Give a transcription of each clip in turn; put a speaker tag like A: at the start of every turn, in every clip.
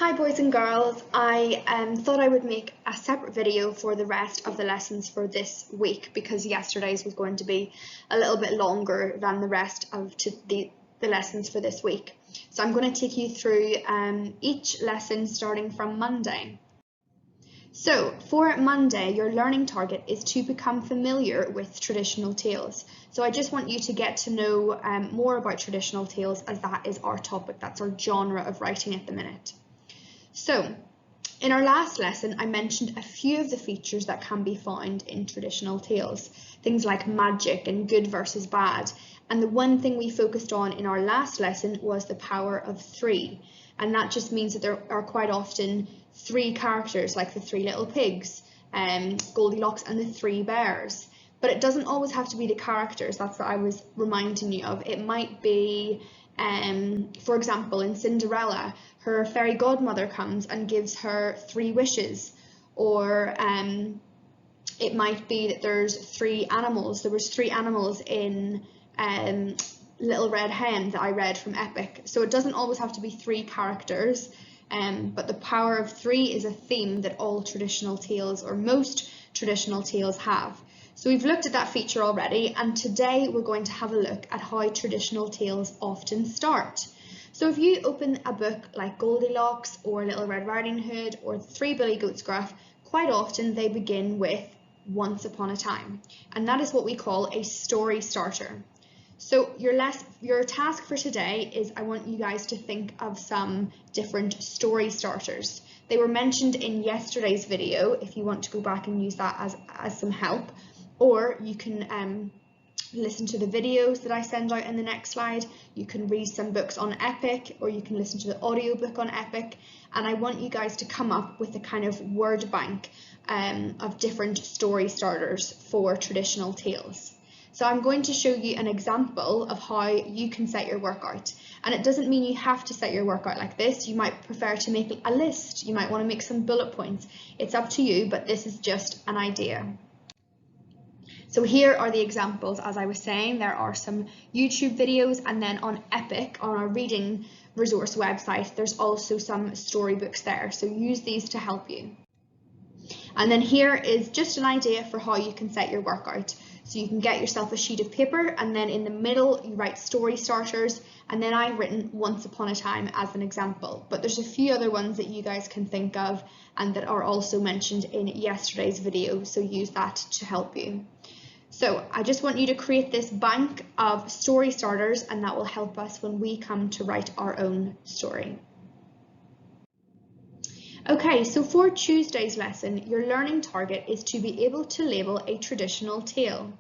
A: Hi boys and girls, I thought I would make a separate video for the rest of the lessons for this week because yesterday's was going to be a little bit longer than the rest of the lessons for this week. So I'm going to take you through each lesson starting from Monday. So for Monday, your learning target is to become familiar with traditional tales. So I just want you to get to know more about traditional tales, as that is our topic, that's our genre of writing at the minute. So in our last lesson, I mentioned a few of the features that can be found in traditional tales, things like magic and good versus bad. And the one thing we focused on in our last lesson was the power of three. And that just means that there are quite often three characters, like the three little pigs, Goldilocks and the three bears. But it doesn't always have to be the characters. That's what I was reminding you of. It might be, for example, in Cinderella, her fairy godmother comes and gives her 3 wishes. Or it might be that there's 3 animals. There was 3 animals in Little Red Hen that I read from Epic. So it doesn't always have to be 3 characters. But the power of 3 is a theme that all traditional tales, or most traditional tales, have. So we've looked at that feature already, and today we're going to have a look at how traditional tales often start. So if you open a book like Goldilocks or Little Red Riding Hood or Three Billy Goats Gruff, quite often they begin with once upon a time, and that is what we call a story starter. So your task for today is, I want you guys to think of some different story starters. They were mentioned in yesterday's video if you want to go back and use that as some help, or you can listen to the videos that I send out in the next slide. You can read some books on Epic, or you can listen to the audiobook on Epic, and I want you guys to come up with a kind of word bank of different story starters for traditional tales. So I'm going to show you an example of how you can set your work out. And it doesn't mean you have to set your work out like this. You might prefer to make a list. You might want to make some bullet points. It's up to you, but this is just an idea. So here are the examples. As I was saying, there are some YouTube videos, and then on Epic, on our reading resource website, there's also some storybooks there. So use these to help you. And then here is just an idea for how you can set your work out. So you can get yourself a sheet of paper, and then in the middle you write story starters, and then I've written once upon a time as an example. But there's a few other ones that you guys can think of and that are also mentioned in yesterday's video, so use that to help you. So I just want you to create this bank of story starters, and that will help us when we come to write our own story. Okay, so for Tuesday's lesson, your learning target is to be able to label a traditional tale.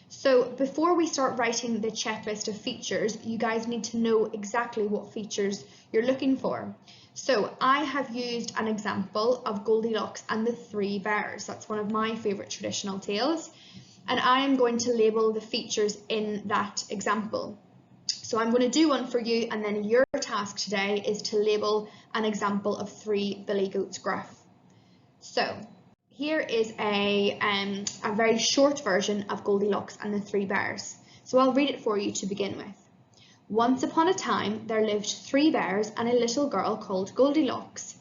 A: So before we start writing the checklist of features, you guys need to know exactly what features you're looking for. So I have used an example of Goldilocks and the Three Bears. That's one of my favourite traditional tales. And I am going to label the features in that example. So I'm going to do one for you, and then your task today is to label an example of Three Billy Goats Gruff. So here is a very short version of Goldilocks and the Three Bears. So I'll read it for you to begin with. Once upon a time there lived 3 bears and a little girl called Goldilocks.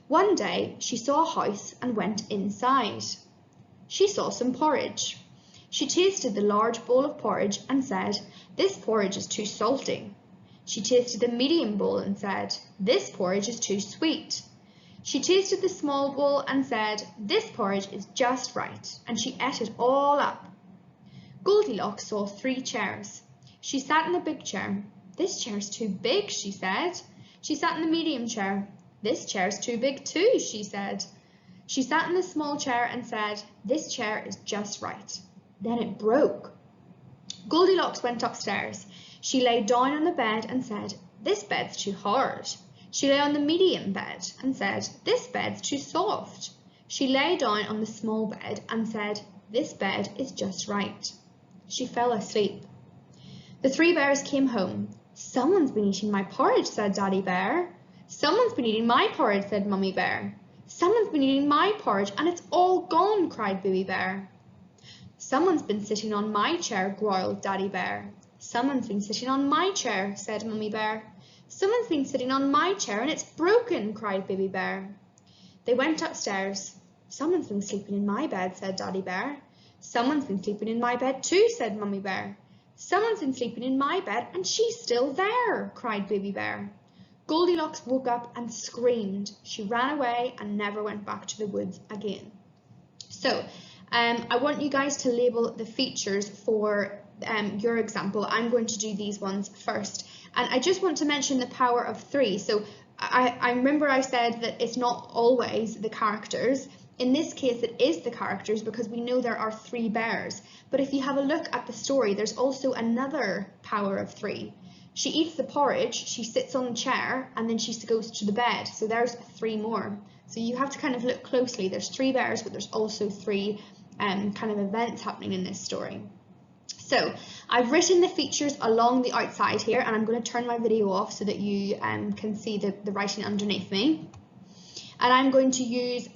A: One day she saw a house and went inside. She saw some porridge. She tasted the large bowl of porridge and said, "This porridge is too salty." She tasted the medium bowl and said, "This porridge is too sweet." She tasted the small bowl and said, "This porridge is just right," and she ate it all up. Goldilocks saw 3 chairs. She sat in the big chair. "This chair is too big," she said. She sat in the medium chair. "This chair is too big too," she said. She sat in the small chair and said, "This chair is just right." Then it broke. Goldilocks went upstairs. She lay down on the bed and said, "This bed's too hard." She lay on the medium bed and said, "This bed's too soft." She lay down on the small bed and said, "This bed is just right." She fell asleep. The 3 bears came home. "Someone's been eating my porridge," said Daddy Bear. "Someone's been eating my porridge," said Mummy Bear. "Someone's been eating my porridge and it's all gone," cried Baby Bear. "Someone's been sitting on my chair," growled Daddy Bear. "Someone's been sitting on my chair," said Mummy Bear. Someone's been sitting on my chair and it's broken, cried Baby Bear. They went upstairs. Someone's been sleeping in my bed, said Daddy Bear. Someone's been sleeping in my bed too, said Mummy Bear. Someone's been sleeping in my bed and she's still there, cried Baby Bear. Goldilocks woke up and screamed. She ran away and never went back to the woods again. So I want you guys to label the features for your example. I'm going to do these ones first. And I just want to mention the power of 3. So I remember I said that it's not always the characters. In this case, it is the characters because we know there are 3 bears. But if you have a look at the story, there's also another power of 3. She eats the porridge, she sits on the chair, and then she goes to the bed. So there's 3 more. So you have to kind of look closely. There's 3 bears, but there's also 3 kind of events happening in this story. So I've written the features along the outside here, and I'm going to turn my video off so that you can see the writing underneath me. And I'm going to use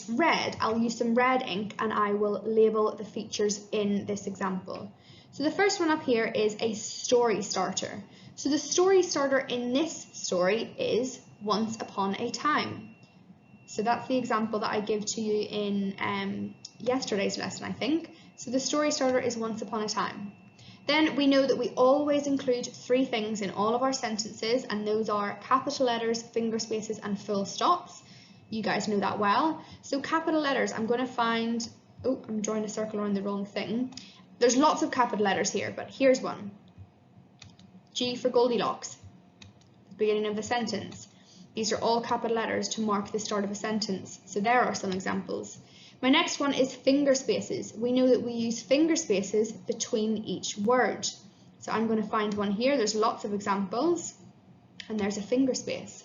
A: red. I'll use some red ink and I will label the features in this example. So the first one up here is a story starter. So the story starter in this story is once upon a time. So that's the example that I give to you in yesterday's lesson, I think. So the story starter is once upon a time. Then we know that we always include 3 things in all of our sentences, and those are capital letters, finger spaces, and full stops. You guys know that well. So capital letters, I'm going to find, oh, I'm drawing a circle around the wrong thing. There's lots of capital letters here, but here's one. G for Goldilocks, the beginning of the sentence. These are all capital letters to mark the start of a sentence. So there are some examples. My next one is finger spaces. We know that we use finger spaces between each word. So I'm going to find one here. There's lots of examples, and there's a finger space.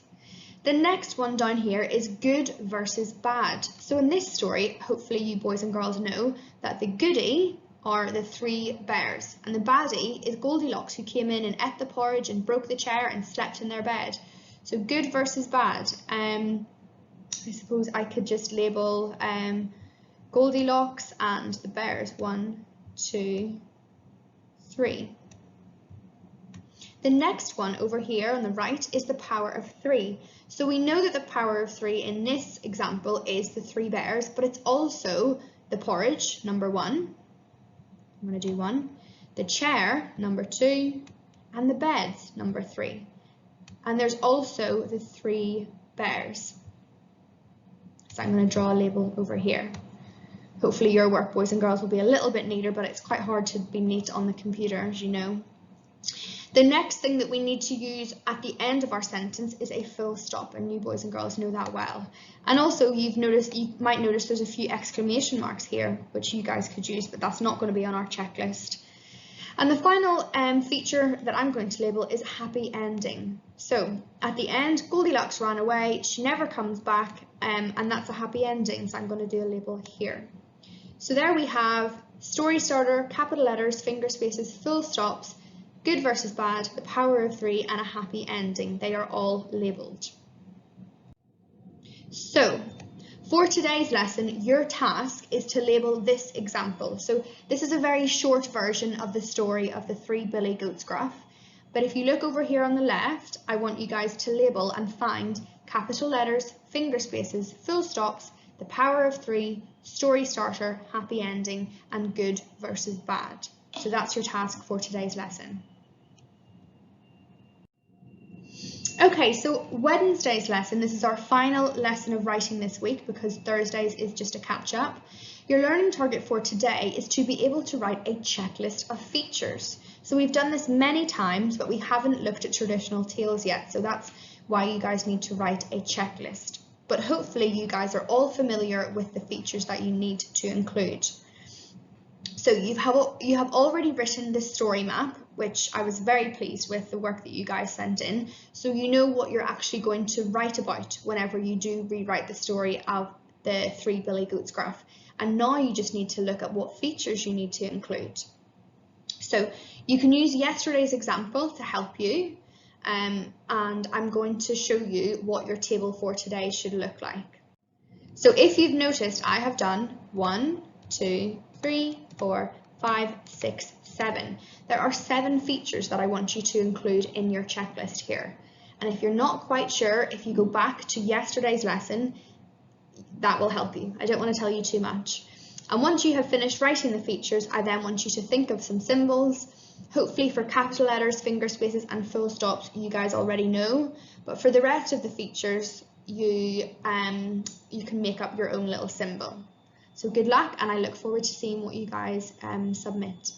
A: The next one down here is good versus bad. So in this story, hopefully you boys and girls know that the goodie are the 3 bears, and the baddie is Goldilocks, who came in and ate the porridge and broke the chair and slept in their bed. So good versus bad. I suppose I could just label Goldilocks and the bears 1, 2, 3. The next one over here on the right is the power of 3. So we know that the power of 3 in this example is the 3 bears, but it's also the porridge, number 1. I'm going to do 1. The chair, number 2. And the beds, number 3. And there's also the 3 bears. So I'm going to draw a label over here. Hopefully your work, boys and girls, will be a little bit neater, but it's quite hard to be neat on the computer, as you know. The next thing that we need to use at the end of our sentence is a full stop, and you boys and girls know that well. And also you might notice there's a few exclamation marks here, which you guys could use, but that's not going to be on our checklist. And the final feature that I'm going to label is a happy ending. So at the end, Goldilocks ran away, she never comes back, and that's a happy ending. So I'm going to do a label here. So there we have story starter, capital letters, finger spaces, full stops, good versus bad, the power of 3, and a happy ending. They are all labelled. So for today's lesson, your task is to label this example. So this is a very short version of the story of the 3 billy goats gruff. But if you look over here on the left, I want you guys to label and find capital letters, finger spaces, full stops, the power of 3, story starter, happy ending, and good versus bad. So that's your task for today's lesson. Okay, so Wednesday's lesson, this is our final lesson of writing this week because Thursdays is just a catch-up. Your learning target for today is to be able to write a checklist of features. So we've done this many times, but we haven't looked at traditional tales yet, so that's why you guys need to write a checklist. But hopefully you guys are all familiar with the features that you need to include. So you have already written the story map, which I was very pleased with the work that you guys sent in. So you know what you're actually going to write about whenever you do rewrite the story of the 3 billy goats gruff. And now you just need to look at what features you need to include. So you can use yesterday's example to help you. And I'm going to show you what your table for today should look like. So if you've noticed, I have done 1, 2, 3, 4, 5, 6, 7. There are 7 features that I want you to include in your checklist here. And if you're not quite sure, if you go back to yesterday's lesson, that will help you. I don't want to tell you too much. And once you have finished writing the features, I then want you to think of some symbols. Hopefully for capital letters, finger spaces and full stops you guys already know, but for the rest of the features you can make up your own little symbol. So good luck, and I look forward to seeing what you guys submit.